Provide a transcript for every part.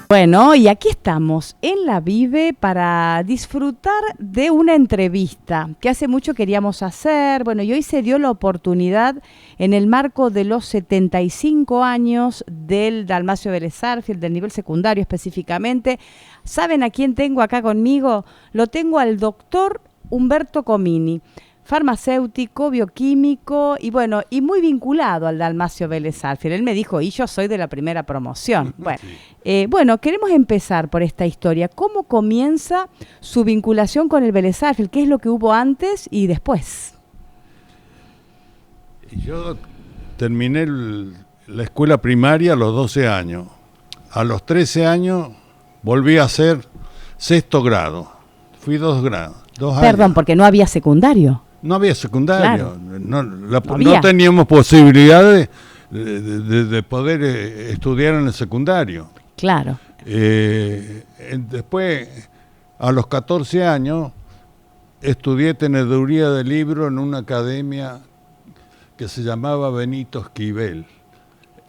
Bueno, y aquí estamos en La Vive para disfrutar de una entrevista que hace mucho queríamos hacer. Bueno, y hoy se dio la oportunidad en el marco de los 75 años del Dalmacio Vélez Sarsfield, del nivel secundario específicamente. ¿Saben a quién tengo acá conmigo? Lo tengo al doctor Humberto Comini, farmacéutico, bioquímico y bueno, y muy vinculado al Dalmacio Vélez Sarsfield. Él me dijo, y yo soy de la primera promoción. Bueno, bueno, queremos empezar por esta historia. ¿Cómo comienza su vinculación con el Vélez Sarsfield? ¿Qué es lo que hubo antes y después? Yo terminé la escuela primaria a los 12 años. A los 13 años volví a hacer sexto grado. Fui 2 grados. Perdón, años. Porque no había secundario. No había secundario, claro. No teníamos posibilidad de poder estudiar en el secundario. Claro. Después, a los 14 años, estudié teneduría de libro en una academia que se llamaba Benito Esquivel.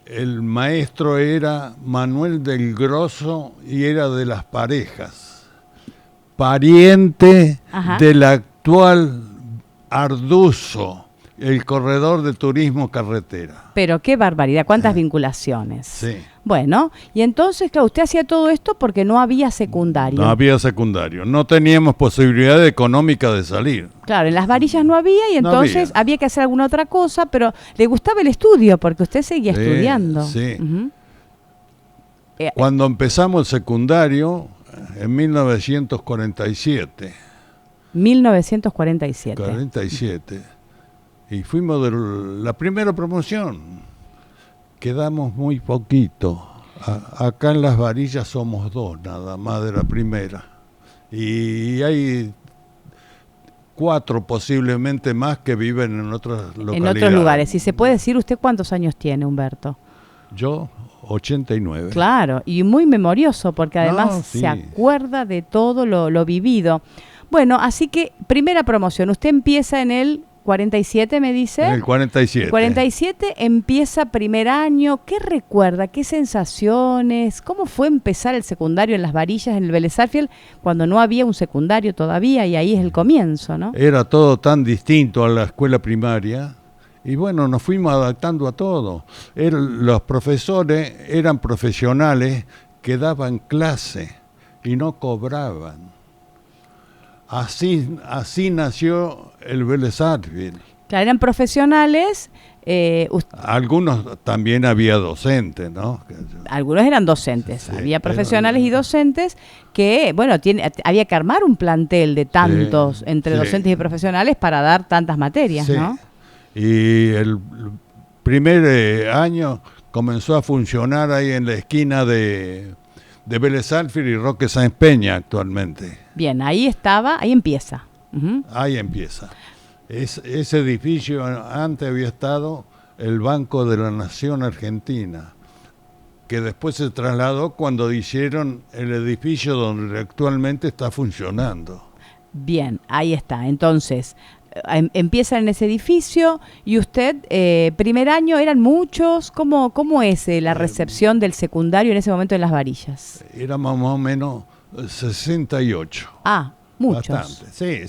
El maestro era Manuel del Grosso y era de Las Parejas, pariente del actual Arduzo, el corredor de turismo carretera. Pero qué barbaridad, cuántas vinculaciones. Sí. Bueno, y entonces, claro, usted hacía todo esto porque no había secundario. No había secundario, no teníamos posibilidad económica de salir. Claro, en Las Varillas no había y entonces había que hacer alguna otra cosa, pero le gustaba el estudio porque usted seguía estudiando. Sí. Cuando empezamos el secundario, en 1947. 1947. 47. Y fuimos de la primera promoción. Quedamos muy poquito. Acá en Las Varillas somos 2 nada más de la primera. Y hay 4 posiblemente más que viven en otras localidades. En otros lugares. Si se puede decir, ¿usted cuántos años tiene, Humberto? Yo, 89. Claro, y muy memorioso porque además se acuerda de todo lo vivido. Bueno, así que primera promoción, usted empieza en el 47, me dice. En el 47. 47 empieza primer año. ¿Qué recuerda? ¿Qué sensaciones? ¿Cómo fue empezar el secundario en Las Varillas, en el Vélez Sarsfield, cuando no había un secundario todavía y ahí es el comienzo, ¿no? Era todo tan distinto a la escuela primaria y bueno, nos fuimos adaptando a todo. Los profesores eran profesionales que daban clase y no cobraban. Así nació el Vélez Sarsfield. Claro, eran profesionales. Algunos también había docentes, ¿no? Algunos eran docentes. Sí, había profesionales y docentes que, bueno, había que armar un plantel de tantos entre docentes y profesionales para dar tantas materias, ¿no? Y el primer año comenzó a funcionar ahí en la esquina de Vélez Sarsfield y Roque Sáenz Peña actualmente. Bien, ahí empieza. Ahí empieza. Ese edificio antes había estado el Banco de la Nación Argentina, que después se trasladó cuando hicieron el edificio donde actualmente está funcionando. Bien, ahí está. Entonces, empieza en ese edificio y usted, primer año, ¿eran muchos? ¿Cómo es la recepción del secundario en ese momento en Las Varillas? Era más o menos 68. Muchos. Bastante.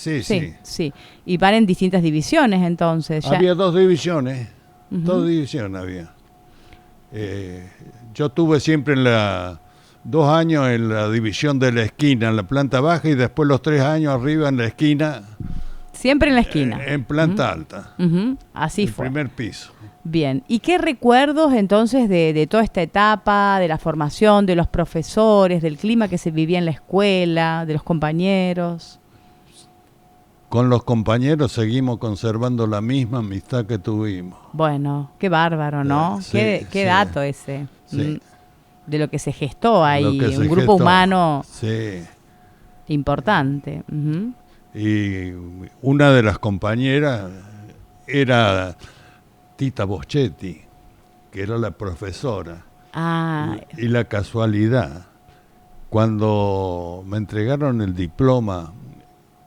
Sí. Y van en distintas divisiones entonces. Había 2 divisiones. 2 divisiones había. Yo tuve siempre 2 años en la división de la esquina, en la planta baja, y después los 3 años arriba en la esquina. Siempre en la esquina. En planta alta. Así fue. El primer piso. Bien. ¿Y qué recuerdos entonces de toda esta etapa, de la formación, de los profesores, del clima que se vivía en la escuela, de los compañeros? Con los compañeros seguimos conservando la misma amistad que tuvimos. Bueno, qué bárbaro, ¿no? Sí, qué dato ese. Sí. De lo que se gestó ahí, un grupo humano importante. Y una de las compañeras era Tita Boschetti, que era la profesora. Y la casualidad, cuando me entregaron el diploma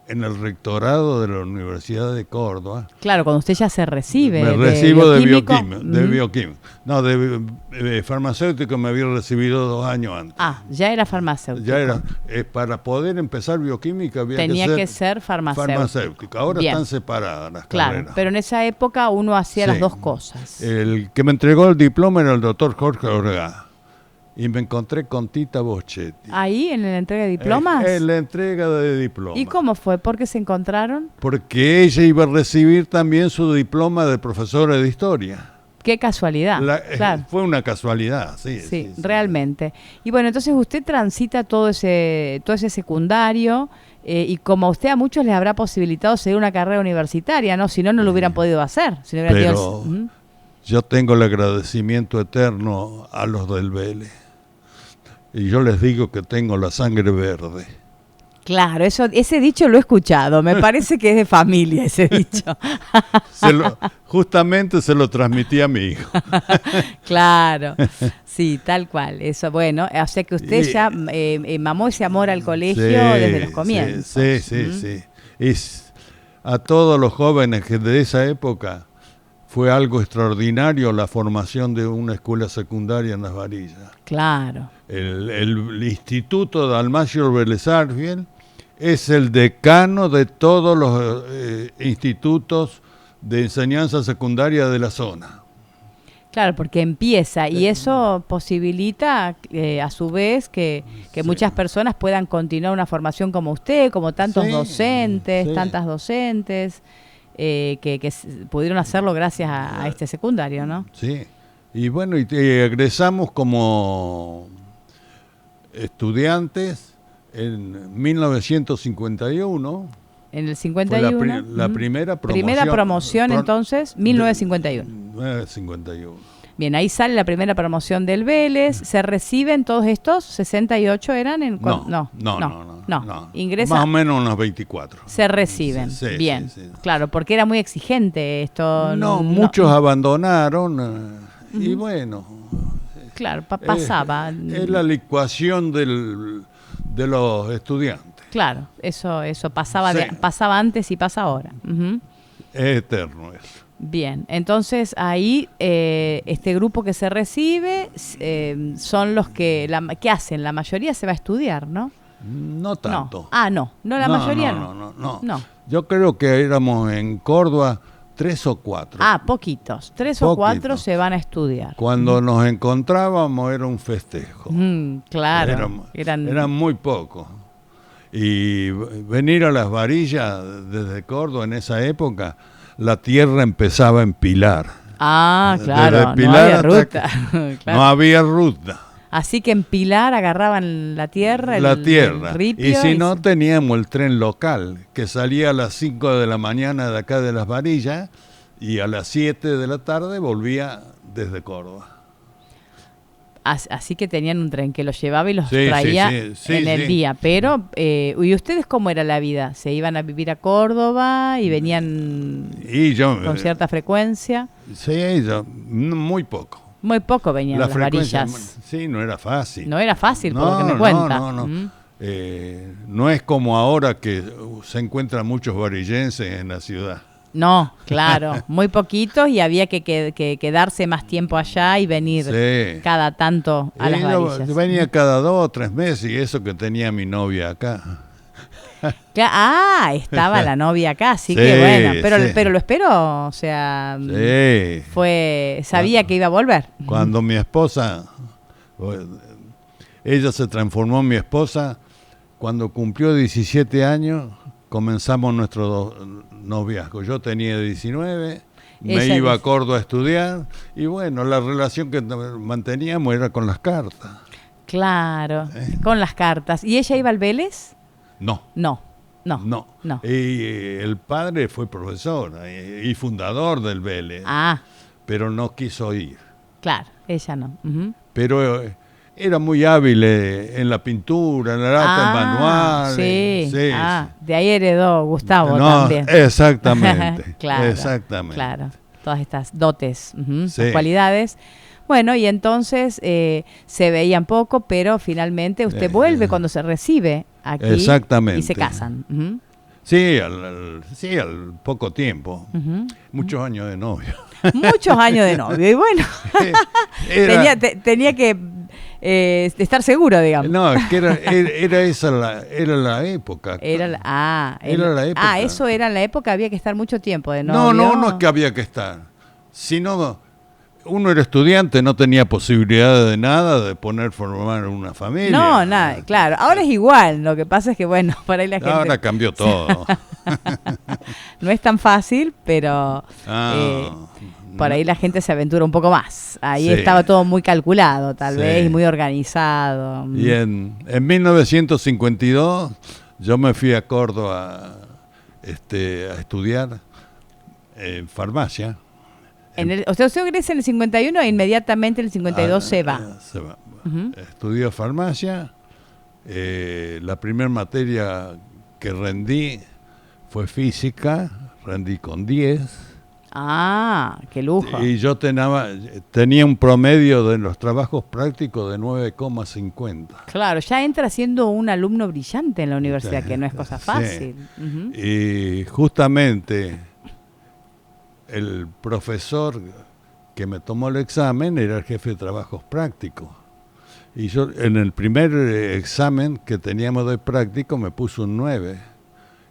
en el rectorado de la Universidad de Córdoba. Claro, cuando usted ya se recibe. Me recibo de bioquímico. No, de farmacéutico me había recibido 2 años antes. Ah, ya era farmacéutico. Ya era, para poder empezar bioquímica tenía que ser farmacéutico. Ahora Bien. están separadas las Claro, carreras. pero en esa época uno hacía Sí. las dos cosas. El que me entregó el diploma era el doctor Jorge Orgá. Y me encontré con Tita Boschetti. Ahí, en la entrega de diplomas. En la entrega de diplomas. ¿Y cómo fue? ¿Por qué se encontraron? Porque ella iba a recibir también su diploma de profesora de historia. Qué casualidad. Claro. Fue una casualidad, sí. Sí, realmente. Y bueno, entonces usted transita todo ese secundario y como a usted a muchos les habrá posibilitado seguir una carrera universitaria, ¿no? Si no, no lo hubieran podido hacer. Si no hubiera Pero yo tengo el agradecimiento eterno a los del Vélez. Y yo les digo que tengo la sangre verde. Claro, ese dicho lo he escuchado. Me parece que es de familia ese dicho. Justamente se lo transmití a mi hijo. Claro, sí, tal cual. Eso, bueno, o sea que usted ya mamó ese amor al colegio desde los comienzos. Sí. A todos los jóvenes que de esa época fue algo extraordinario la formación de una escuela secundaria en Las Varillas. Claro. El Instituto Dalmacio Vélez Arfiel es el decano de todos los institutos de enseñanza secundaria de la zona. Claro, porque empieza y eso posibilita a su vez que muchas personas puedan continuar una formación como usted, como tantos docentes, tantas docentes que pudieron hacerlo gracias a este secundario, ¿no? Sí, y bueno, y egresamos como estudiantes en 1951. En el 51. Fue la primera promoción. Primera promoción entonces, 1951. 1951. Bien, ahí sale la primera promoción del Vélez. ¿Se reciben todos estos? ¿68 eran? No. Ingresa. Más o menos unos 24. Se reciben. Sí, bien. Sí. Claro, porque era muy exigente esto. Muchos abandonaron y bueno. Claro, pasaba. Es la licuación de los estudiantes. Claro, eso pasaba antes y pasa ahora. Es eterno eso. Bien, entonces ahí este grupo que se recibe son los que ¿qué hacen? La mayoría se va a estudiar, ¿no? No tanto. No, la mayoría no. Yo creo que éramos en Córdoba 3 o 4. Poquitos. 3 o 4 se van a estudiar. Cuando nos encontrábamos era un festejo. Claro. Eran muy pocos. Y venir a Las Varillas desde Córdoba en esa época, la tierra empezaba a empilar. Claro, no había ruta. Claro. No había ruta. Así que en Pilar agarraban la tierra, el ripio. Y si no, teníamos el tren local, que salía a las 5 de la mañana de acá de Las Varillas y a las 7 de la tarde volvía desde Córdoba. Así que tenían un tren que los llevaba y los traía en el día. Pero, ¿y ustedes cómo era la vida? ¿Se iban a vivir a Córdoba y venían con cierta frecuencia? Sí, muy poco. Muy poco venían a Las Varillas. Sí, no era fácil. No era fácil, por lo que me cuenta. No. No es como ahora que se encuentran muchos varillenses en la ciudad. No, claro, muy poquitos y había que quedarse más tiempo allá y venir cada tanto a Las Varillas. Venía cada 2 o 3 meses y eso que tenía mi novia acá. Estaba la novia acá, así que bueno, pero lo esperó, o sea, sabía que iba a volver. Cuando mi esposa, ella se transformó en mi esposa, cuando cumplió 17 años, comenzamos nuestro noviazgo. Yo tenía 19, me iba a Córdoba a estudiar y bueno, la relación que manteníamos era con las cartas. Claro, con las cartas. ¿Y ella iba al Vélez? No. Y el padre fue profesor y fundador del Vélez, pero no quiso ir. Claro, ella no. Pero era muy hábil en la pintura, en el arte manual. Sí. De ahí heredó Gustavo también. Exactamente. Claro, todas estas dotes, estas cualidades. Bueno, y entonces se veían poco, pero finalmente usted vuelve cuando se recibe aquí y se casan. Sí, al poco tiempo. Muchos años de novio. Muchos años de novio. Y bueno, tenía que estar seguro, digamos. No, es que era la época. Era la época. Ah, eso era la época, había que estar mucho tiempo de novio. No es que había que estar. Sino, uno era estudiante, no tenía posibilidad de nada, de formar una familia. No, nada, claro. Ahora es igual, lo que pasa es que, bueno, por ahí la gente... Ahora cambió todo. No es tan fácil, pero por ahí la gente se aventura un poco más. Ahí estaba todo muy calculado, tal vez, y muy organizado. Y en 1952 yo me fui a Córdoba a estudiar en farmacia. Usted ingresa en el 51 e inmediatamente en el 52 se va. Se va. Estudió farmacia. La primera materia que rendí fue física, rendí con 10. Ah, qué lujo. Y yo tenía un promedio de los trabajos prácticos de 9,50. Claro, ya entra siendo un alumno brillante en la universidad, que no es cosa fácil. Sí. Y justamente el profesor que me tomó el examen era el jefe de trabajos prácticos. Y yo en el primer examen que teníamos de práctico me puso un 9.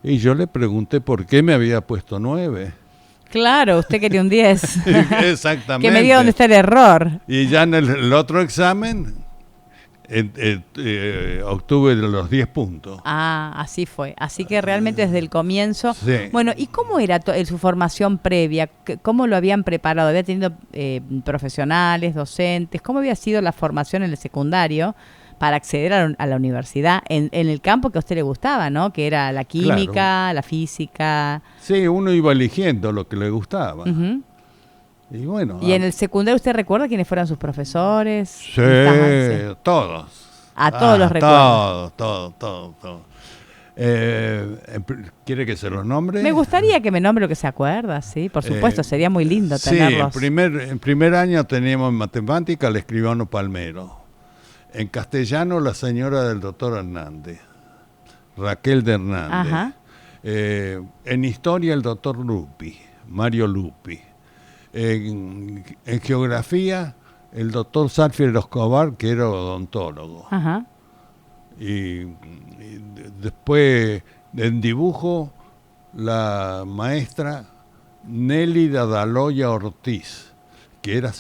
Y yo le pregunté por qué me había puesto 9. Claro, usted quería un 10. Exactamente. Que me diga dónde está el error. Y ya en el otro examen obtuve los 10 puntos. Ah, así fue. Así que realmente desde el comienzo. Sí. Bueno, ¿y cómo era su formación previa? ¿Cómo lo habían preparado? ¿Había tenido profesionales, docentes? ¿Cómo había sido la formación en el secundario para acceder a la universidad en el campo que a usted le gustaba, ¿no? Que era la química, claro, la física. Sí, uno iba eligiendo lo que le gustaba. Y bueno. ¿Y en el secundario usted recuerda quiénes fueron sus profesores? Sí, todos. A todos los recuerdos. Todos. ¿Quiere que se los nombre? Me gustaría que me nombre lo que se acuerda, sí, por supuesto, sería muy lindo tenerlos. Sí, en primer año teníamos en matemática al escribano Palmero. En castellano la señora del doctor Hernández, Raquel de Hernández. Ajá. En historia el doctor Lupi, Mario Lupi. En geografía, el doctor Salfier Escobar, que era odontólogo. Ajá. Y después, en dibujo, la maestra Nelly Dadaloya Ortiz, que era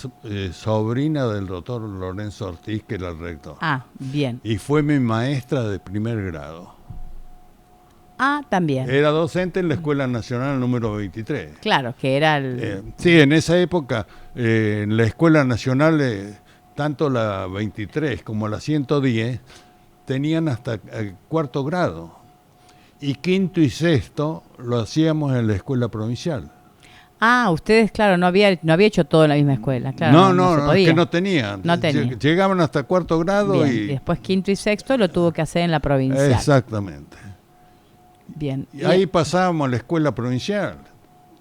sobrina del doctor Lorenzo Ortiz, que era el rector. Ah, bien. Y fue mi maestra de primer grado. Ah, también. Era docente en la Escuela Nacional número 23. Claro, que era el... sí, en esa época, en la Escuela Nacional, tanto la 23 como la 110, tenían hasta cuarto grado. Y quinto y sexto lo hacíamos en la Escuela Provincial. Ah, ustedes, claro, no había hecho todo en la misma escuela. Claro, no, es que no tenían. No tenían. Llegaban hasta cuarto grado. Bien, y después quinto y sexto lo tuvo que hacer en la provincial. Exactamente. Bien. Y ahí pasábamos a la escuela provincial.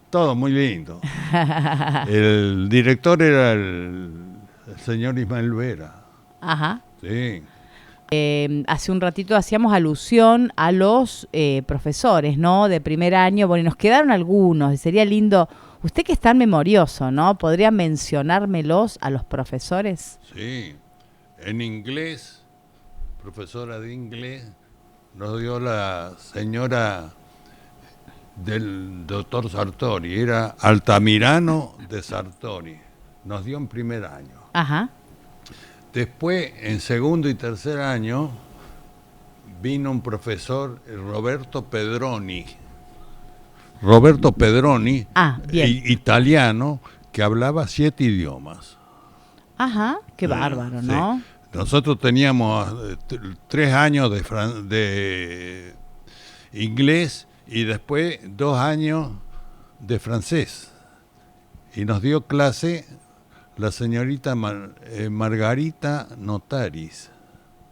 Todo muy lindo. El director era el señor Ismael Vera. Ajá. Sí. Hace un ratito hacíamos alusión a los profesores, ¿no? De primer año. Bueno, y nos quedaron algunos. Y sería lindo, usted que es tan memorioso, ¿no? ¿Podría mencionármelos a los profesores? Sí. En inglés, profesora de inglés, nos dio la señora del doctor Sartori. Era Altamirano de Sartori. Nos dio en primer año. Ajá. Después, en segundo y tercer año, vino un profesor, Roberto Pedroni. Roberto Pedroni, italiano, que hablaba 7 idiomas. Ajá, qué bárbaro, ¿no? Sí. Nosotros teníamos 3 años de inglés y después 2 años de francés. Y nos dio clase la señorita Margarita Notaris.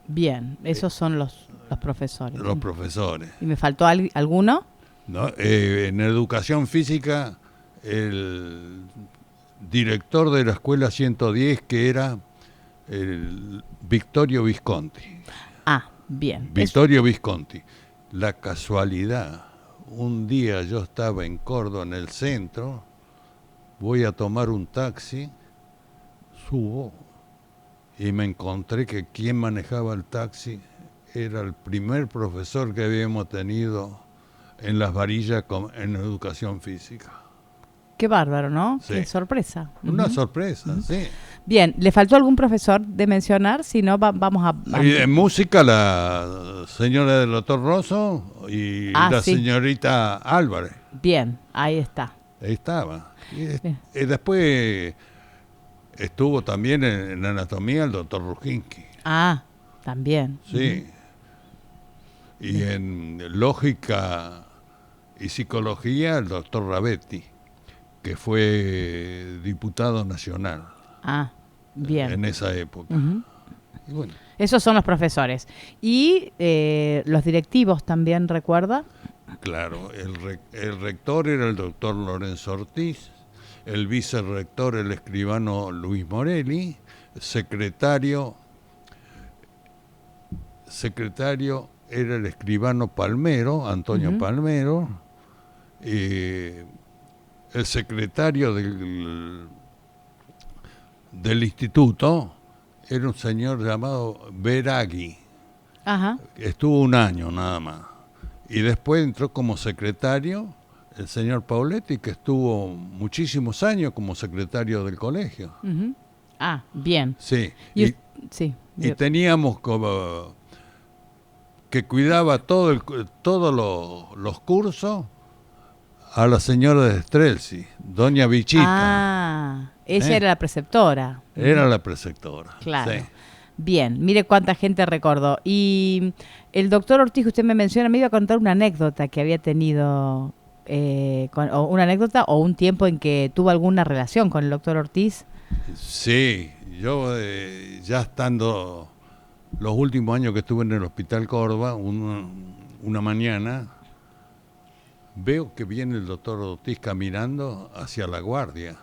Bien, esos son los profesores. Los profesores. ¿Y me faltó alguno? ¿No? En educación física, el director de la escuela 110, que era el Vittorio Visconti. Ah, bien. Vittorio Visconti. La casualidad, un día yo estaba en Córdoba, en el centro, voy a tomar un taxi, subo y me encontré que quien manejaba el taxi era el primer profesor que habíamos tenido en Las Varillas en educación física. Qué bárbaro, ¿no? Sí. Qué sorpresa. Una sorpresa, sí. Bien, ¿le faltó algún profesor de mencionar? Si no, vamos a... Y en música la señora del doctor Rosso y la sí. señorita Álvarez. Bien, ahí está. Ahí estaba. Y después estuvo también en anatomía el doctor Rujinski. Ah, también. Sí. Y en lógica y psicología el doctor Ravetti, que fue diputado nacional. Ah, bien. En esa época. Y bueno. Esos son los profesores. Y los directivos también, ¿recuerda? Claro, el rector era el doctor Lorenzo Ortiz, el vicerrector el escribano Luis Morelli, secretario era el escribano Palmero, Antonio Palmero, el secretario del instituto era un señor llamado Beraghi. Ajá. Estuvo un año nada más. Y después entró como secretario el señor Pauletti, que estuvo muchísimos años como secretario del colegio. Ah, bien. Sí. Sí. Y teníamos como que cuidaba todos los cursos a la señora de Strelsi, doña Bichita. Ah, ella era la preceptora. Era la preceptora. Claro. Sí. Bien, mire cuánta gente recordó. Y el doctor Ortiz, que usted me menciona, me iba a contar una anécdota que había tenido, o una anécdota o un tiempo en que tuvo alguna relación con el doctor Ortiz. Sí, yo ya estando los últimos años que estuve en el Hospital Córdoba, una mañana, veo que viene el doctor Ortiz caminando hacia la guardia.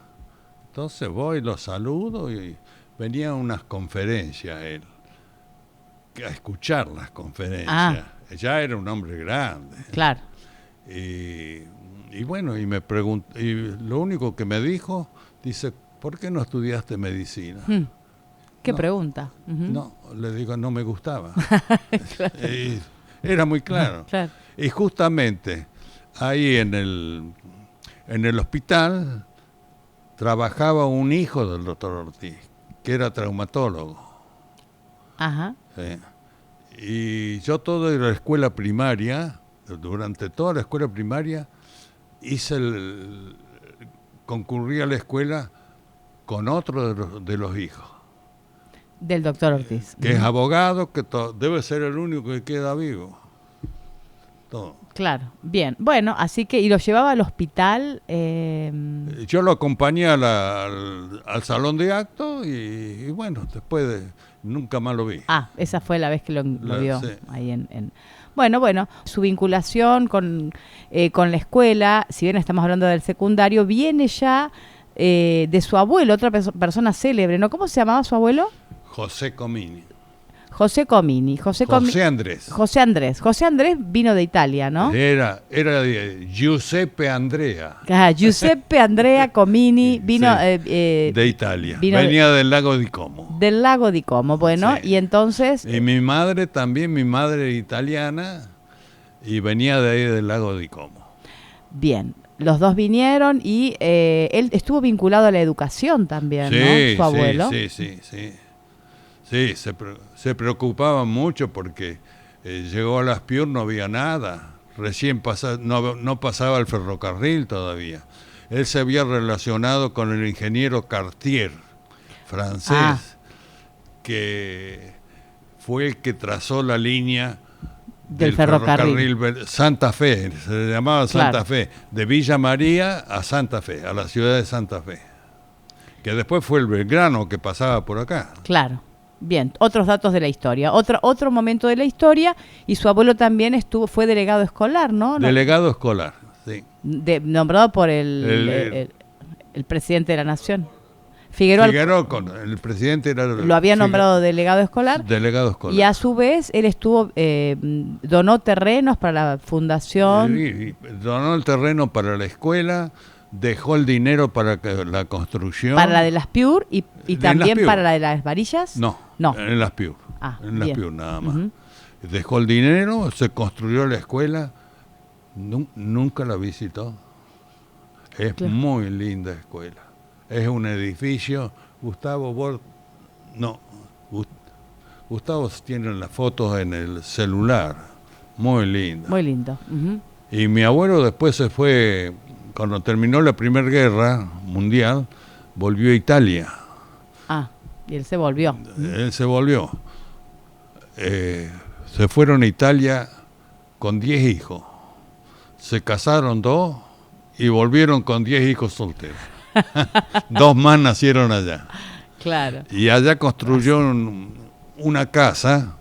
Entonces voy, lo saludo y venía a unas conferencias él, a escuchar las conferencias. Ya era un hombre grande. Claro. Y bueno, y me preguntó, y lo único que me dijo, dice, ¿por qué no estudiaste medicina? ¿Qué pregunta? No, le digo, no me gustaba. Claro. Era muy claro. Claro. Y justamente ahí en el hospital trabajaba un hijo del doctor Ortiz, que era traumatólogo. Ajá. Sí. Y yo toda la escuela primaria, durante toda la escuela primaria, concurrí a la escuela con otro de los hijos. Del doctor Ortiz. Que es abogado, que debe ser el único que queda vivo. Todo. Claro, bien. Bueno, así que, ¿y lo llevaba al hospital? Yo lo acompañé al salón de actos y bueno, después nunca más lo vi. Esa fue la vez que lo vio. Sí. Ahí en... Bueno, su vinculación con la escuela, si bien estamos hablando del secundario, viene ya de su abuelo, otra persona célebre, ¿no? ¿Cómo se llamaba su abuelo? José Comini. José Comini. José Andrés. José Andrés vino de Italia, ¿no? Era de Giuseppe Andrea. Giuseppe Andrea Comini vino... Sí, de Italia. Venía del lago di Como. Del lago di Como, bueno, sí. Y entonces... Y mi madre también, mi madre italiana, y venía de ahí del lago di Como. Bien. Los dos vinieron y él estuvo vinculado a la educación también, ¿no? Su abuelo. Sí, se preocupaba mucho porque llegó a Las Piur, no había nada. Recién no pasaba el ferrocarril todavía. Él se había relacionado con el ingeniero Cartier, francés, que fue el que trazó la línea del ferrocarril Santa Fe, se le llamaba Santa Fe, de Villa María a Santa Fe, a la ciudad de Santa Fe, que después fue el Belgrano que pasaba por acá. Claro. Bien, otros datos de la historia, otro momento de la historia, y su abuelo también fue delegado escolar, ¿no? Delegado escolar, sí. Nombrado por el presidente de la Nación. Figueroa el presidente era... lo había nombrado delegado escolar. Delegado escolar. Y a su vez él donó terrenos para la fundación. Y donó el terreno para la escuela, dejó el dinero para la construcción. ¿Para la de las Piur y también para la de las Varillas? No, en las Piur. En las Piur nada más. Dejó el dinero, se construyó la escuela, nunca la visitó. Es muy linda escuela. Es un edificio. Gustavo tiene las fotos en el celular. Muy linda. Muy lindo. Y mi abuelo después se fue, cuando terminó la Primera Guerra Mundial, volvió a Italia. Y él se volvió. Él se volvió. Se fueron a Italia con 10 hijos. Se casaron 2 y volvieron con 10 hijos solteros. 2 más nacieron allá. Claro. Y allá construyó una casa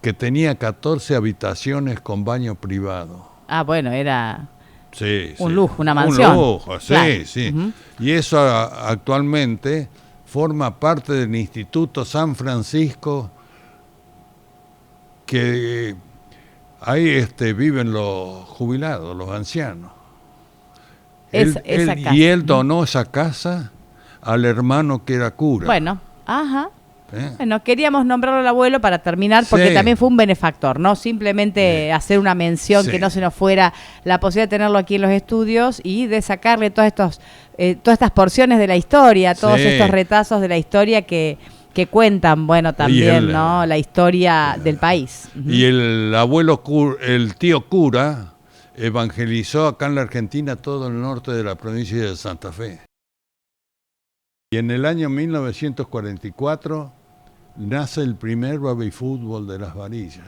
que tenía 14 habitaciones con baño privado. Bueno, era sí, un lujo, una mansión. Un lujo, sí, claro. Sí. Y eso actualmente forma parte del Instituto San Francisco, que ahí viven los jubilados, los ancianos. Y él donó esa casa al hermano que era cura. Bueno, Bueno, queríamos nombrarlo al abuelo para terminar, porque también fue un benefactor, no simplemente hacer una mención, que no se nos fuera la posibilidad de tenerlo aquí en los estudios y de sacarle todas estas porciones de la historia, todos estos retazos de la historia que cuentan, también, ¿no? La historia del país. Y el abuelo el tío cura evangelizó acá en la Argentina todo el norte de la provincia de Santa Fe. Y en el año 1944 nace el primer baby fútbol de Las Varillas.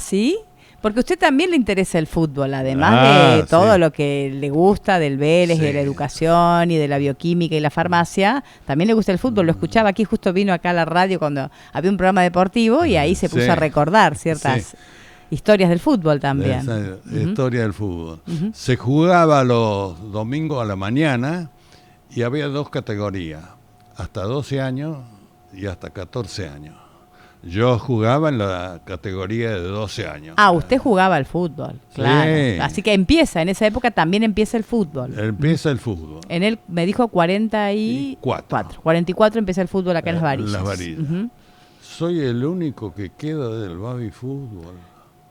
¿Sí? Porque a usted también le interesa el fútbol, además de todo lo que le gusta del Vélez, y de la educación y de la bioquímica y la farmacia, también le gusta el fútbol. Lo escuchaba aquí, justo vino acá a la radio cuando había un programa deportivo y ahí se puso a recordar ciertas historias del fútbol también. Historia del fútbol. Se jugaba los domingos a la mañana y había 2 categorías, hasta 12 años y hasta 14 años. Yo jugaba en la categoría de 12 años. Usted jugaba al fútbol, claro. Sí. Así que en esa época también empieza el fútbol. Empieza el fútbol. En él me dijo 44 empieza el fútbol acá en Las Varillas. Las Varillas. Soy el único que queda del baby fútbol.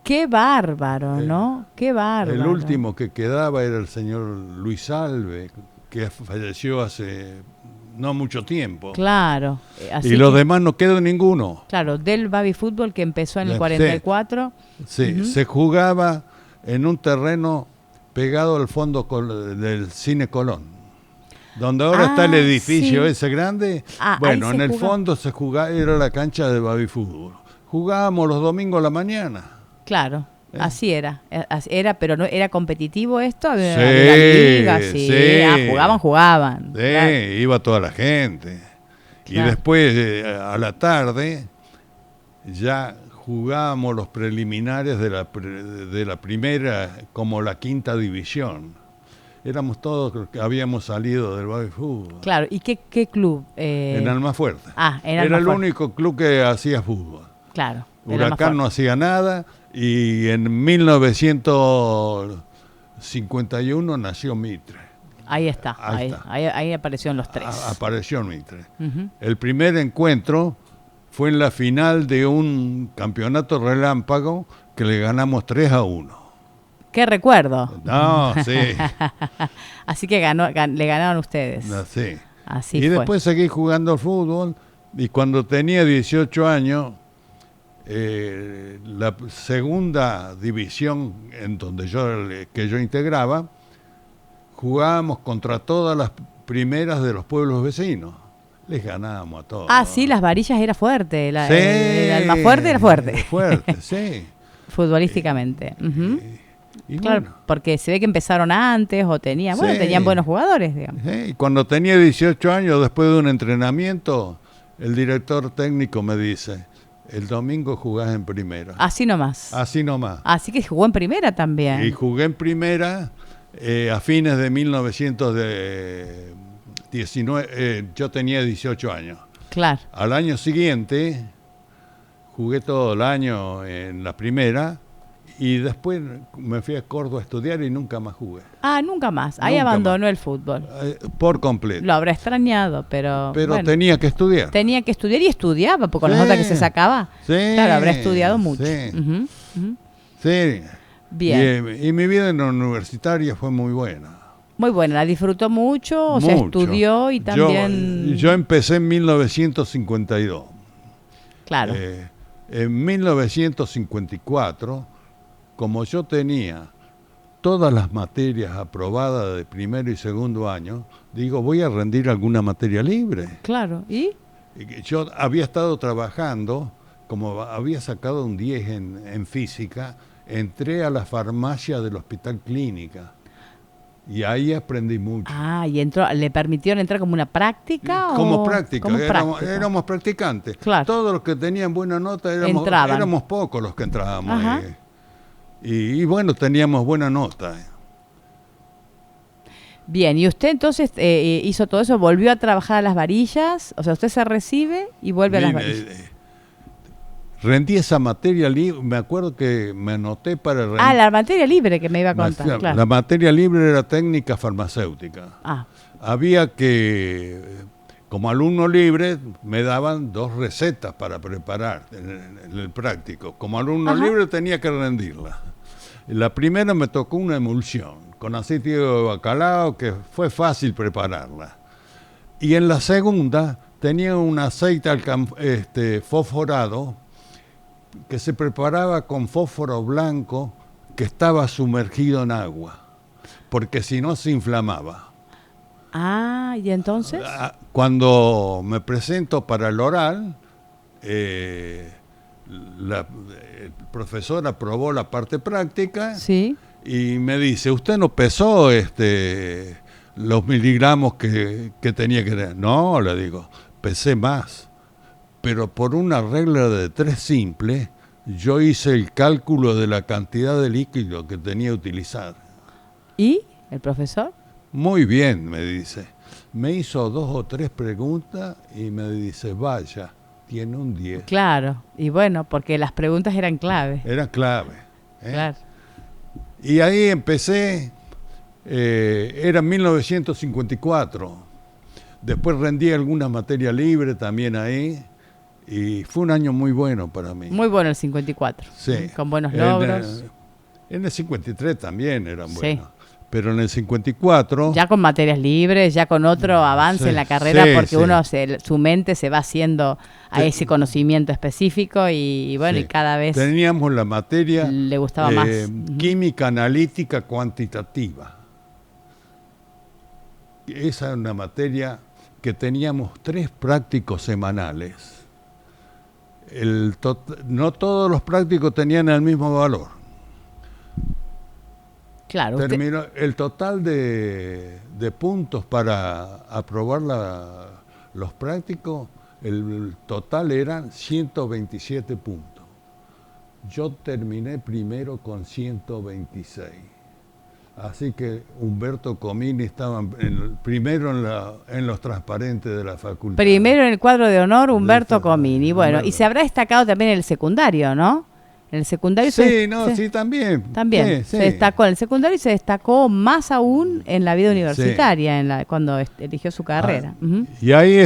Qué bárbaro, ¿no? Qué bárbaro. El último que quedaba era el señor Luis Alve, que falleció hace no mucho tiempo. Claro. Y los demás no quedó ninguno. Claro, del baby fútbol que empezó en el 44. Se jugaba en un terreno pegado al fondo del Cine Colón, donde ahora está el edificio ese grande. En el fondo se jugaba, era la cancha de baby fútbol. Jugábamos los domingos a la mañana. Claro. Así era, pero no era competitivo esto, había la liga, jugaban. Claro. Iba toda la gente. Claro. Y después a la tarde ya jugábamos los preliminares de la primera, como la 5ª división. Éramos todos que habíamos salido del baby fútbol. Claro, ¿y qué club? En Almafuerte. Era el único club que hacía fútbol. Claro. Huracán no hacía nada. Y en 1951 nació Mitre. Ahí está, ahí aparecieron los 3. Apareció Mitre. El primer encuentro fue en la final de un campeonato relámpago que le ganamos 3-1. ¡Qué recuerdo! No, sí. Así que le ganaron ustedes. Sí. Así fue. Después seguí jugando al fútbol y cuando tenía 18 años... la segunda división en donde yo integraba, jugábamos contra todas las primeras de los pueblos vecinos. Les ganábamos a todos. Sí, Las Varillas era fuerte. El Almafuerte era fuerte. Fuerte, sí. Futbolísticamente. Y claro, porque se ve que empezaron antes o tenían buenos jugadores, digamos. Y cuando tenía 18 años, después de un entrenamiento, el director técnico me dice: el domingo jugás en primera. Así nomás. Así que jugó en primera también. Y jugué en primera a fines de 1919. yo tenía 18 años. Claro. Al año siguiente jugué todo el año en la primera y después me fui a Córdoba a estudiar y nunca más jugué. Ah, nunca más. Ahí Nunca abandonó más. el fútbol. Por completo. Lo habrá extrañado, pero bueno, tenía que estudiar. tenía que estudiar y estudiaba, porque con las Sí. notas que se sacaba, Sí, claro, habrá estudiado mucho. sí. Ujú, ujú. Sí. Bien. Y mi vida en la universitaria fue muy buena. Muy buena, la disfrutó mucho, o sea, Mucho. estudió y también... Yo empecé en 1952. Claro. En 1954, como yo tenía todas las materias aprobadas de primero y segundo año, digo, voy a rendir alguna materia libre. Claro, ¿y? Y yo había estado trabajando, como había sacado un 10 en física, entré a la farmacia del Hospital Clínica y ahí aprendí mucho. Ah, y entró, ¿le permitieron entrar como una práctica? Como o práctica, como éramos practicantes. Claro. Todos los que tenían buena nota Entraban. éramos pocos los que entrábamos. Ajá. Y bueno, teníamos buena nota. Bien, y usted entonces hizo todo eso, volvió a trabajar a las varillas, o sea, usted se recibe y vuelve a las varillas. Rendí esa materia libre, me acuerdo que me anoté para rendir. Ah, la materia libre que me iba a contar, claro. La materia libre era técnica farmacéutica. Ah, Había que, como alumno libre, me daban 2 recetas para preparar en el práctico. Como alumno Ajá. libre tenía que rendirla. La primera me tocó una emulsión con aceite de bacalao, que fue fácil prepararla. Y en la segunda tenía un aceite fosforado que se preparaba con fósforo blanco que estaba sumergido en agua, porque si no se inflamaba. Ah, ¿y entonces? Cuando me presento para el oral, el profesor aprobó la parte práctica. Sí. Y me dice, ¿usted no pesó los miligramos que tenía que tener? No, le digo, pesé más. Pero por una regla de 3 simple, yo hice el cálculo de la cantidad de líquido que tenía que utilizar. ¿Y el profesor? Muy bien, me dice. Me hizo 2 o 3 preguntas y me dice, vaya, tiene un 10. Claro, y bueno, porque las preguntas eran clave. Era clave. Claro. Y ahí empecé, era 1954. Después rendí alguna materia libre también ahí. Y fue un año muy bueno para mí. Muy bueno el 54. Sí. Con buenos logros. En el 53 también eran Sí. buenos. Pero en el 54... Ya con materias libres, ya con otro avance Sí, en la carrera, sí, porque sí. uno, su mente se va haciendo a Sí. ese conocimiento específico y bueno, Sí. y cada vez Teníamos la materia le gustaba más. química analítica cuantitativa. Esa es una materia que teníamos 3 prácticos semanales. No todos los prácticos tenían el mismo valor. Claro, El total de puntos para aprobar los prácticos, el total eran 127 puntos. Yo terminé primero con 126. Así que Humberto Comini estaba primero en los transparentes de la facultad. primero en el cuadro de honor Humberto Comini. Bueno, Humberto. y se habrá destacado también en el secundario, ¿no? En el secundario Sí, también. también Sí, se sí. destacó en el secundario y se destacó más aún en la vida universitaria, cuando eligió su carrera. Ujú. Y ahí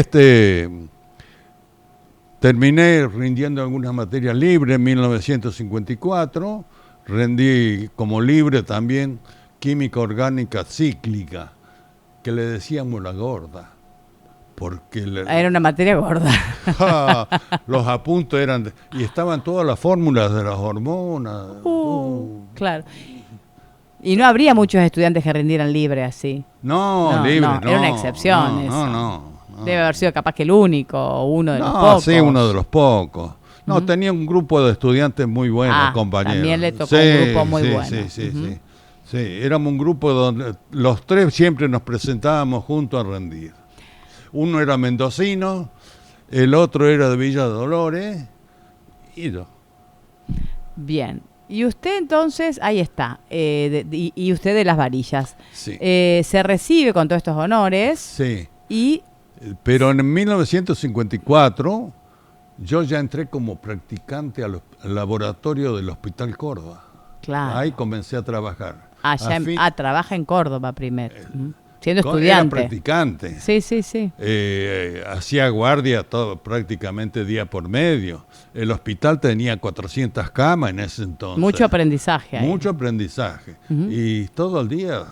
terminé rindiendo algunas materias libres en 1954, rendí como libre también química orgánica cíclica, que le decíamos la gorda, porque Era una materia gorda. los apuntes eran, y estaban todas las fórmulas de las hormonas. Claro. Y no habría muchos estudiantes que rindieran libre así. No, libre, no. Era una excepción eso. No. Debe haber sido capaz que el único o uno de los No, pocos. sí, uno de los pocos. No, tenía un grupo de estudiantes muy buenos, compañeros. También le tocó un grupo muy bueno. Sí. Sí, éramos un grupo donde los 3 siempre nos presentábamos juntos a rendir. Uno era mendocino, el otro era de Villa Dolores y yo. Bien. Y usted entonces, ahí está, y usted de las varillas. Sí. Se recibe con todos estos honores. Sí. Y Pero en 1954 yo ya entré como practicante al laboratorio del Hospital Córdoba. claro. Ahí comencé a trabajar. Trabaja en Córdoba primero. Siendo Era estudiante. practicante. Sí, sí, sí. Hacía guardia todo, prácticamente día por medio. El hospital tenía 400 camas en ese entonces. Mucho aprendizaje ahí. Mucho aprendizaje. Y todo el día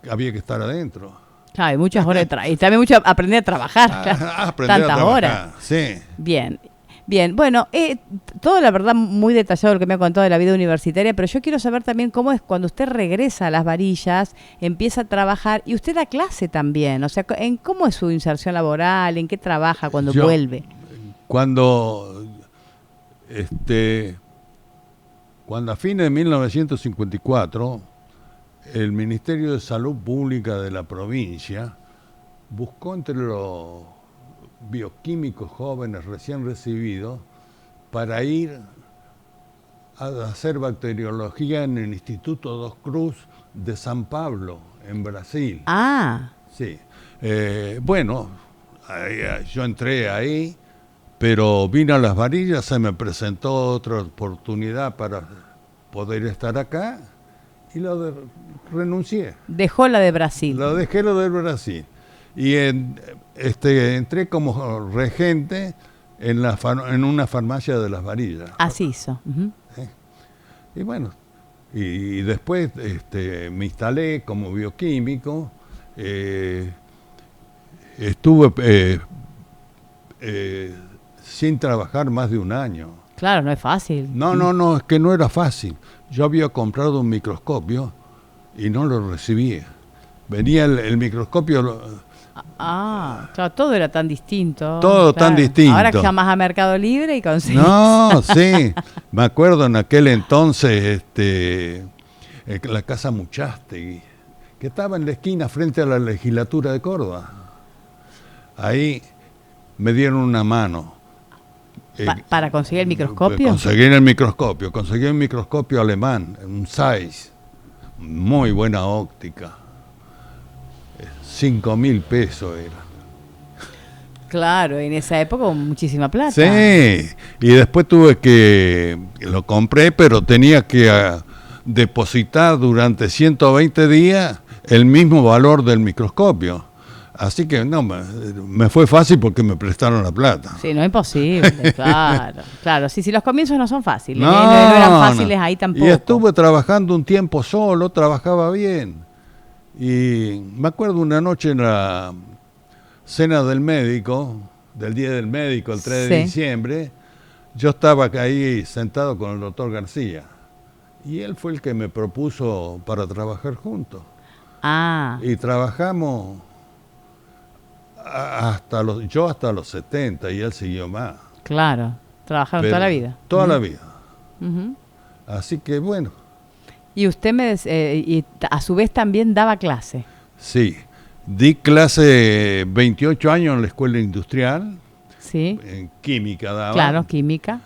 había que estar adentro. Claro, y muchas horas de trabajo. Y también mucho aprender a trabajar. Claro. Aprender Tantas a trabajar. horas. Sí. Bien. Bien, bueno, todo la verdad muy detallado lo que me ha contado de la vida universitaria, pero yo quiero saber también cómo es cuando usted regresa a Las Varillas, empieza a trabajar y usted da clase también, o sea, ¿cómo es su inserción laboral? ¿En qué trabaja cuando vuelve? Cuando a fines de 1954, el Ministerio de Salud Pública de la provincia buscó entre los bioquímicos jóvenes recién recibidos para ir a hacer bacteriología en el Instituto Dos Cruz de San Pablo, en Brasil. Ah. Sí. Bueno, yo entré ahí, pero vine a Las Varillas, se me presentó otra oportunidad para poder estar acá y renuncié. Dejó la de Brasil. Lo dejé lo del Brasil. Y entré como regente en una farmacia de Las Varillas. Así hizo. Y bueno, y después me instalé como bioquímico. Estuve sin trabajar más de un año. Claro, no es fácil. No, es que no era fácil. Yo había comprado un microscopio y no lo recibía. Venía el microscopio... claro, todo era tan distinto. Todo tan distinto. Ahora que llamas a Mercado Libre y consigues. No, sí. Me acuerdo en aquel entonces, la casa Muchastegui, que estaba en la esquina frente a la legislatura de Córdoba. Ahí me dieron una mano. ¿Para conseguir el microscopio? Conseguí un microscopio alemán, un Zeiss, muy buena óptica. 5.000 pesos era. Claro, en esa época muchísima plata. Sí, y después lo compré, pero tenía que depositar durante 120 días el mismo valor del microscopio. Así que no, me fue fácil porque me prestaron la plata. Sí, no es imposible, claro. Claro, sí, los comienzos no son fáciles, no eran fáciles ahí tampoco. Y estuve trabajando un tiempo solo, trabajaba bien. Y me acuerdo una noche en la cena del médico, del Día del Médico, el 3 de diciembre, yo estaba ahí sentado con el doctor García. Y él fue el que me propuso para trabajar juntos. Y trabajamos hasta los 70 y él siguió más. Claro, trabajaron toda la vida. Toda la vida. Así que bueno. Y usted y a su vez también daba clase. Sí, di clase 28 años en la escuela industrial. Sí. En química daba. Claro, química.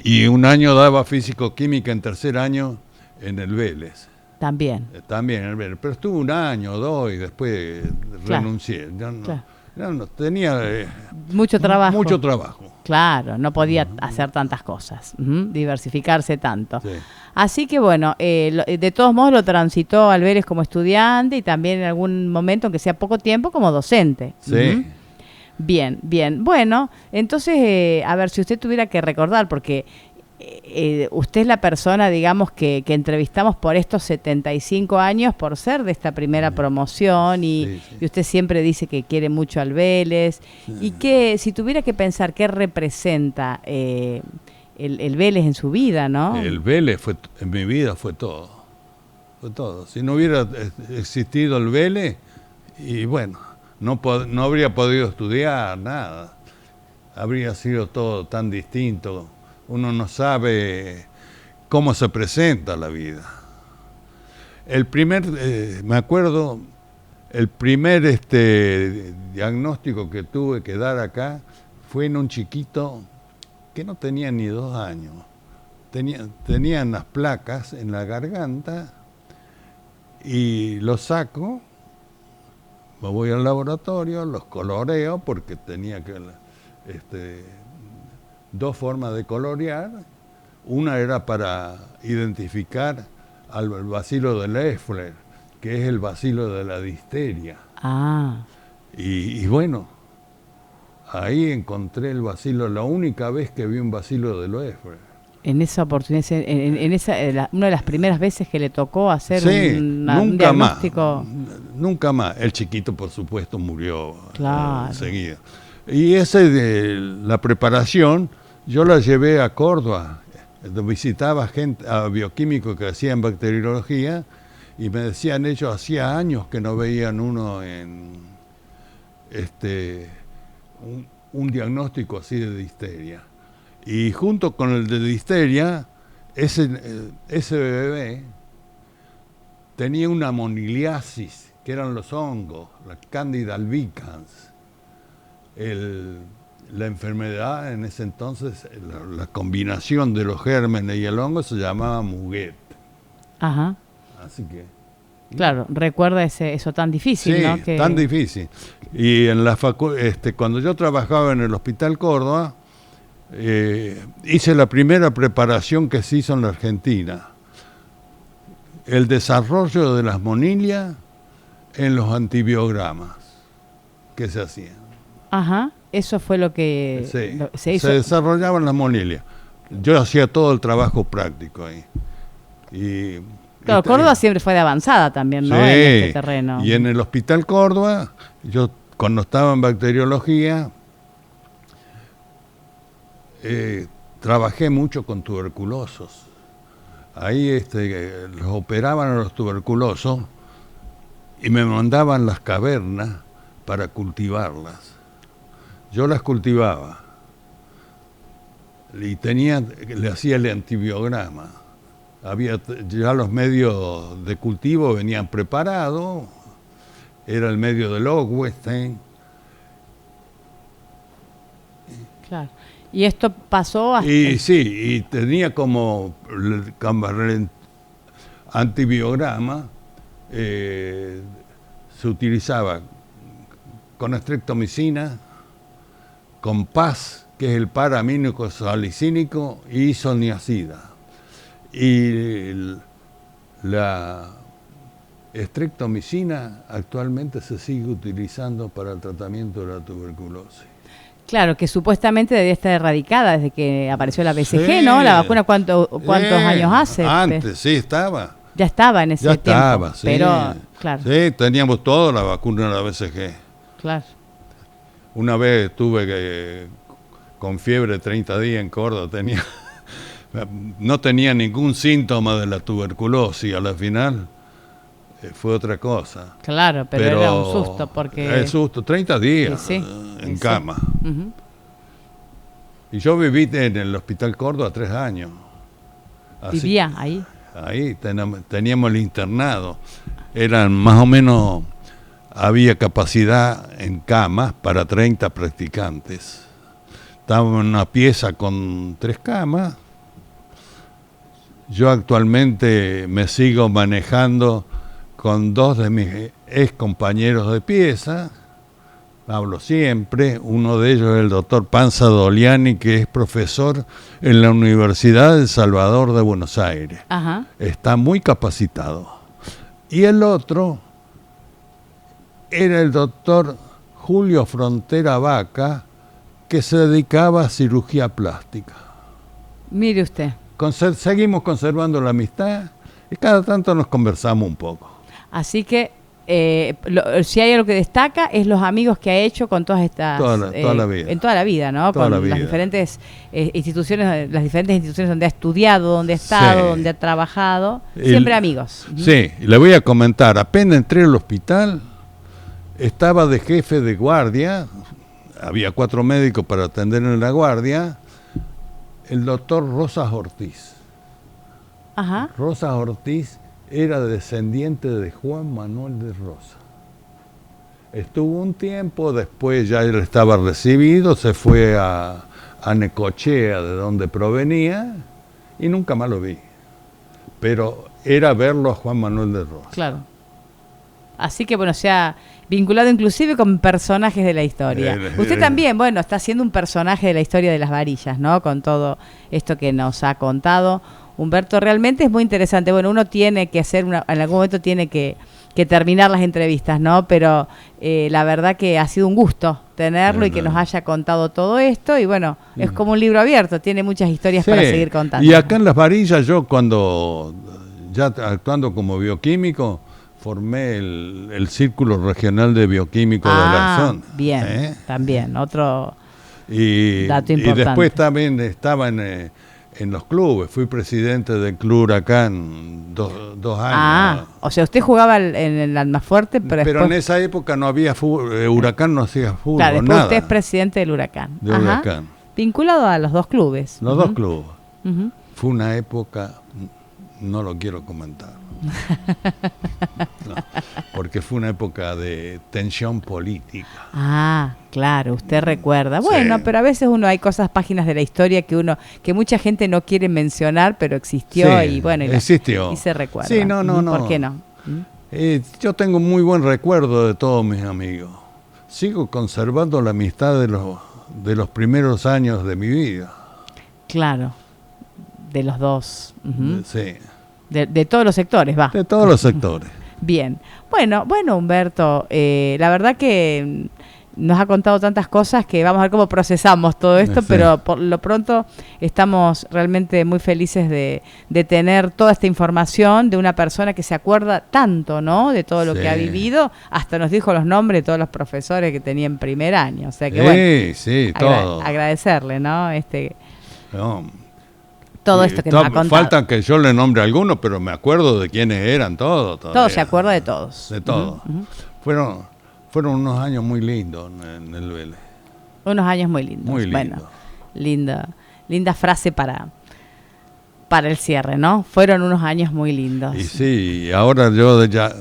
Y un año daba físico-química en tercer año en el Vélez. También. También en el Vélez. Pero estuve un año o dos y después renuncié. No, tenía mucho trabajo. Mucho trabajo. Claro, no podía hacer tantas cosas, diversificarse tanto. Sí. Así que bueno, de todos modos lo transitó al Vélez como estudiante y también en algún momento, aunque sea poco tiempo, como docente. Sí. Bien, bien. Bueno, entonces, a ver, si usted tuviera que recordar, porque usted es la persona, digamos, que entrevistamos por estos 75 años por ser de esta primera promoción y usted siempre dice que quiere mucho al Vélez y que si tuviera que pensar qué representa el Vélez en su vida, ¿no? El Vélez en mi vida fue todo. Fue todo. Si no hubiera existido el Vélez, y bueno, no habría podido estudiar nada. Habría sido todo tan distinto. Uno no sabe cómo se presenta la vida. Me acuerdo, el primer diagnóstico que tuve que dar acá fue en un chiquito que no tenía ni 2 años. Tenía unas placas en la garganta y lo saco, Me voy al laboratorio, los coloreo porque tenía que dos formas de colorear. Una era para identificar al bacilo de Loeffler, que es el bacilo de la difteria. Ah. Y bueno, ahí encontré el bacilo, la única vez que vi un bacilo de Loeffler. En esa oportunidad, en esa, una de las primeras veces que le tocó hacer un nunca diagnóstico. Nunca más. El chiquito, por supuesto, murió enseguida. Y la preparación, yo la llevé a Córdoba. Visitaba gente, a bioquímicos que hacían bacteriología, y me decían ellos, hacía años que no veían uno en un diagnóstico así de difteria. Y junto con el de difteria, ese bebé tenía una moniliasis, que eran los hongos, la Candida albicans. La enfermedad en ese entonces, la combinación de los gérmenes y el hongo se llamaba Muguet. Ajá. Así que... Claro, recuerda eso tan difícil, sí, ¿no? Tan difícil. Y en la cuando yo trabajaba en el Hospital Córdoba, hice la primera preparación que se hizo en la Argentina. El desarrollo de las monilias en los antibiogramas que se hacían. Ajá, eso fue lo que se hizo. Se desarrollaban las monilias. Yo hacía todo el trabajo práctico ahí. Claro, Córdoba siempre fue de avanzada también, ¿no? Sí, en este terreno. Y en el Hospital Córdoba, yo cuando estaba en bacteriología, trabajé mucho con tuberculosos. Ahí los operaban a los tuberculosos y me mandaban las cavernas para cultivarlas. Yo las cultivaba y le hacía el antibiograma. Ya los medios de cultivo venían preparados, era el medio de Logwestein. Claro. Y esto pasó hasta... Y tenía como antibiograma, se utilizaba con estreptomicina, con PAS, que es el paramínico salicínico, y isoniazida. Y la estreptomicina actualmente se sigue utilizando para el tratamiento de la tuberculosis. Claro, que supuestamente debía estar erradicada desde que apareció la BCG, sí. ¿no? La vacuna, ¿cuántos años hace? Antes, sí, estaba. Ya estaba en ese tiempo. Ya estaba, sí. Pero, claro. Sí, teníamos toda la vacuna de la BCG. Claro. Una vez estuve con fiebre 30 días en Córdoba, no tenía ningún síntoma de la tuberculosis, a la final fue otra cosa. Claro, pero era un susto porque... El susto, 30 días en cama. Uh-huh. Y yo viví en el Hospital Córdoba 3 años. ¿Vivía ahí? Ahí teníamos el internado. Eran más o menos, había capacidad en camas para 30 practicantes. Estaba en una pieza con 3 camas. Yo actualmente me sigo manejando con 2 de mis ex compañeros de pieza, hablo siempre, uno de ellos es el doctor Panza Doliani, que es profesor en la Universidad del Salvador de Buenos Aires. Ajá. Está muy capacitado. Y el otro era el doctor Julio Frontera Vaca, que se dedicaba a cirugía plástica. Mire usted. Seguimos conservando la amistad y cada tanto nos conversamos un poco. Así que si hay algo que destaca es los amigos que ha hecho con todas estas... Toda la vida. En toda la vida, ¿no? Toda con la vida. Las diferentes instituciones donde ha estudiado, donde ha estado, donde ha trabajado. Siempre amigos. Sí, le voy a comentar. Apenas entré al hospital, estaba de jefe de guardia, había 4 médicos para atender en la guardia, el doctor Rosas Ortiz. Ajá. Rosas Ortiz era descendiente de Juan Manuel de Rosas. Estuvo un tiempo, después ya él estaba recibido, se fue a Necochea, de donde provenía, y nunca más lo vi. Pero era verlo a Juan Manuel de Rosas. Claro. Así que, bueno, o sea, Vinculado inclusive con personajes de la historia. Usted también, bueno, está siendo un personaje de la historia de las varillas, ¿no? Con todo esto que nos ha contado Humberto, realmente es muy interesante. Bueno, uno tiene que hacer, en algún momento tiene que terminar las entrevistas, ¿no? Pero la verdad que ha sido un gusto tenerlo y que nos haya contado todo esto. Y bueno, es como un libro abierto, tiene muchas historias para seguir contando. Y acá en Las Varillas, yo cuando, ya actuando como bioquímico, formé el Círculo Regional de Bioquímicos de la zona. Bien, también, otro dato importante. Y después también estaba en los clubes, fui presidente del Club Huracán 2 años. O sea, usted jugaba en el Almafuerte, pero después... en esa época no había fútbol, Huracán no hacía fútbol, claro, después nada. Usted es presidente del Huracán. Huracán. Vinculado a los dos clubes. Los dos clubes. Fue una época, no lo quiero comentar. No, porque fue una época de tensión política. Claro, usted recuerda. Bueno, pero a veces hay páginas de la historia que mucha gente no quiere mencionar, pero existió y bueno, existió. Y se recuerda. Sí, no. ¿Por qué no? Yo tengo muy buen recuerdo de todos mis amigos. Sigo conservando la amistad de los primeros años de mi vida. Claro, de los dos. Sí. De todos los sectores, va. De todos los sectores. Bien. Bueno, Humberto, la verdad que nos ha contado tantas cosas que vamos a ver cómo procesamos todo esto, pero por lo pronto estamos realmente muy felices de tener toda esta información de una persona que se acuerda tanto, ¿no? De todo lo que ha vivido, hasta nos dijo los nombres de todos los profesores que tenía en primer año. O sea que bueno, todo. Agradecerle, ¿no? Todo esto que nos ha contado. Faltan que yo le nombre a algunos, pero me acuerdo de quiénes eran todos. Todos se acuerda de todos. De todos. Fueron unos años muy lindos en el Vélez. Unos años muy lindos. Muy lindos. Bueno, linda frase para el cierre, ¿no? Fueron unos años muy lindos. Y sí, ahora yo ya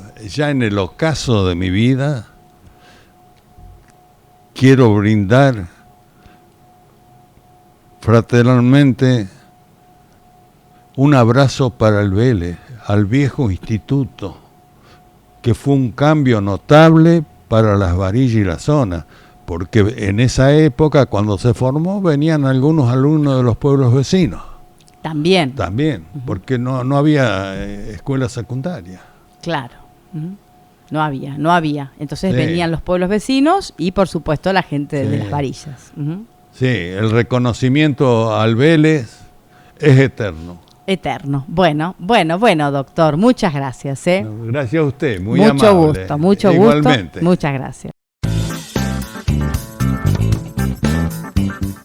en el ocaso de mi vida quiero brindar fraternalmente un abrazo para el Vélez, al viejo instituto, que fue un cambio notable para Las Varillas y la zona, porque en esa época, cuando se formó, venían algunos alumnos de los pueblos vecinos. También, porque no había escuela secundaria. Claro, no había. Entonces venían los pueblos vecinos y, por supuesto, la gente de Las Varillas. Sí, el reconocimiento al Vélez es eterno. Eterno. Bueno, doctor, muchas gracias. Gracias a usted, muy amable. Mucho gusto. Igualmente. Muchas gracias.